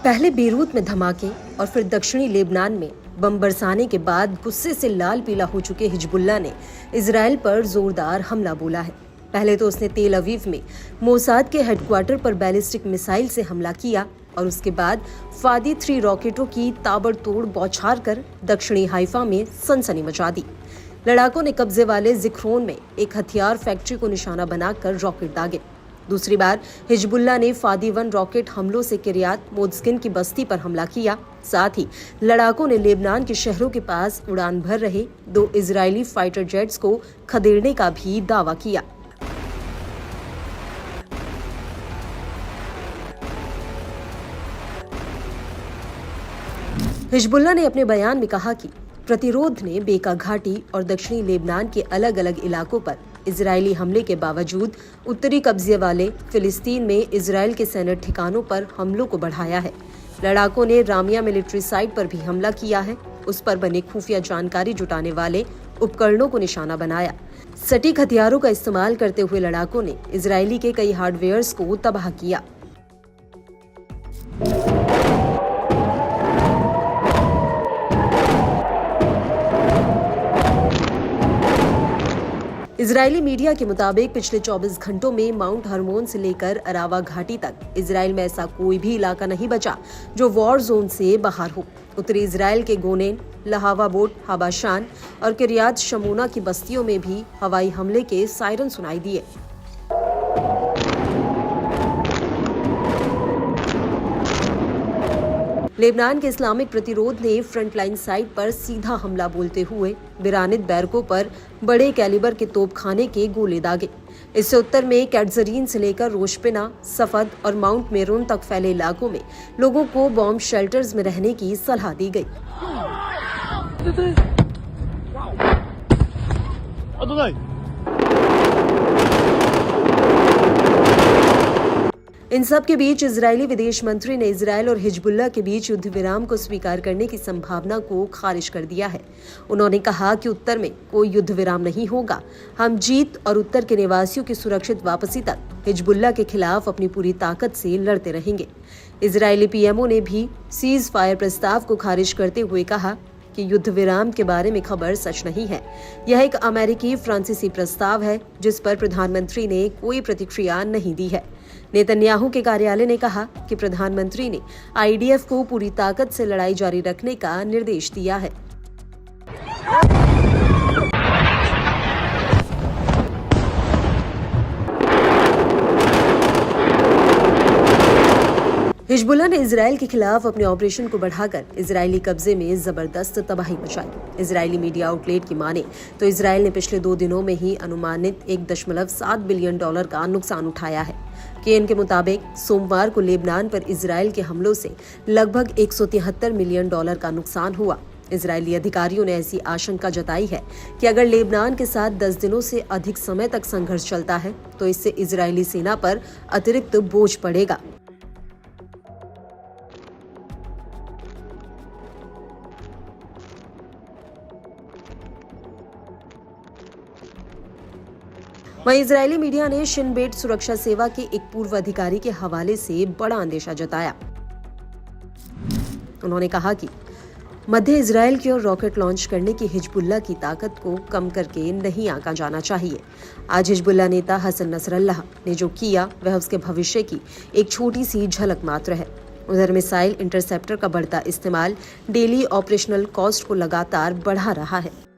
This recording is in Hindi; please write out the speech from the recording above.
पहले बेरूत में धमाके और फिर दक्षिणी लेबनान में बम बरसाने के बाद गुस्से से लाल पीला हो चुके हिजबुल्लाह ने इजराइल पर जोरदार हमला बोला है। पहले तो उसने तेल अवीव में मोसाद के हेडक्वार्टर पर बैलिस्टिक मिसाइल से हमला किया और उसके बाद फादी 3 रॉकेटों की ताबड़तोड़ बौछार कर दक्षिणी हाइफा में सनसनी मचा दी। लड़ाकों ने कब्जे वाले जिक्रोन में एक हथियार फैक्ट्री को निशाना बनाकर रॉकेट दागे। दूसरी बार हिजबुल्लाह ने फादी 1 रॉकेट हमलों से किरियात मोज़किन की बस्ती पर हमला किया। साथ ही लड़ाकों ने लेबनान के शहरों के पास उड़ान भर रहे 2 इजरायली फाइटर जेट्स को खदेड़ने का भी दावा किया। हिजबुल्लाह ने अपने बयान में कहा कि प्रतिरोध ने बेका घाटी और दक्षिणी लेबनान के अलग अलग इलाकों पर इजरायली हमले के बावजूद उत्तरी कब्जे वाले फिलिस्तीन में इजरायल के सैन्य ठिकानों पर हमलों को बढ़ाया है। लड़ाकों ने रामिया मिलिट्री साइट पर भी हमला किया है। उस पर बने खुफिया जानकारी जुटाने वाले उपकरणों को निशाना बनाया। सटीक हथियारों का इस्तेमाल करते हुए लड़ाकों ने इजरायली के कई हार्डवेयर्स को तबाह किया। इजरायली मीडिया के मुताबिक पिछले 24 घंटों में माउंट हरमोन से लेकर अरावा घाटी तक इजरायल में ऐसा कोई भी इलाका नहीं बचा जो वॉर जोन से बाहर हो। उत्तरी इजरायल के गोनेन, लहावा बोट, हाबाशान और किरियात शमूना की बस्तियों में भी हवाई हमले के सायरन सुनाई दिए। लेबनान के इस्लामिक प्रतिरोध ने फ्रंटलाइन साइट पर सीधा हमला बोलते हुए बिरानित बैरकों पर बड़े कैलिबर के तोपखाने के गोले दागे। इससे उत्तर में कैटजरीन से लेकर रोशपिना, सफद और माउंट मेरोन तक फैले इलाकों में लोगों को बॉम्ब शेल्टर्स में रहने की सलाह दी गई। इन सब के बीच इजरायली विदेश मंत्री ने इजरायल और हिजबुल्लाह के बीच युद्ध विराम को स्वीकार करने की संभावना को खारिज कर दिया है। उन्होंने कहा कि उत्तर में कोई युद्ध विराम नहीं होगा। हम जीत और उत्तर के निवासियों की सुरक्षित वापसी तक हिजबुल्लाह के खिलाफ अपनी पूरी ताकत से लड़ते रहेंगे। इजरायली पीएमओ ने भी सीज फायर प्रस्ताव को खारिज करते हुए कहा कि युद्ध विराम के बारे में खबर सच नहीं है। यह एक अमेरिकी फ्रांसीसी प्रस्ताव है जिस पर प्रधानमंत्री ने कोई प्रतिक्रिया नहीं दी है। नेतन्याहू के कार्यालय ने कहा कि प्रधानमंत्री ने आईडीएफ को पूरी ताकत से लड़ाई जारी रखने का निर्देश दिया है। हिजबुल्लाह ने इजरायल के खिलाफ अपने ऑपरेशन को बढ़ाकर इजरायली कब्जे में जबरदस्त तबाही मचाई। इजरायली मीडिया आउटलेट की माने तो इजरायल ने पिछले 2 दिनों में ही अनुमानित $1.7 बिलियन का नुकसान उठाया है। केन के मुताबिक सोमवार को लेबनान पर इजरायल के हमलों से लगभग $173 मिलियन का नुकसान हुआ। इजरायली अधिकारियों ने ऐसी आशंका जताई है कि अगर लेबनान के साथ 10 दिनों से अधिक समय तक संघर्ष चलता है तो इससे इजरायली सेना पर अतिरिक्त बोझ पड़ेगा। वहीं इजरायली मीडिया ने शिन बेट सुरक्षा सेवा के एक पूर्व अधिकारी के हवाले से बड़ा अंदेशा जताया। उन्होंने कहा कि मध्य इजरायल की ओर रॉकेट लॉन्च करने की हिजबुल्लाह की ताकत को कम करके नहीं आंका जाना चाहिए। आज हिजबुल्लाह नेता हसन नसरल्लाह ने जो किया वह उसके भविष्य की एक छोटी सी झलक मात्र है। उधर मिसाइल इंटरसेप्टर का बढ़ता इस्तेमाल डेली ऑपरेशनल कॉस्ट को लगातार बढ़ा रहा है।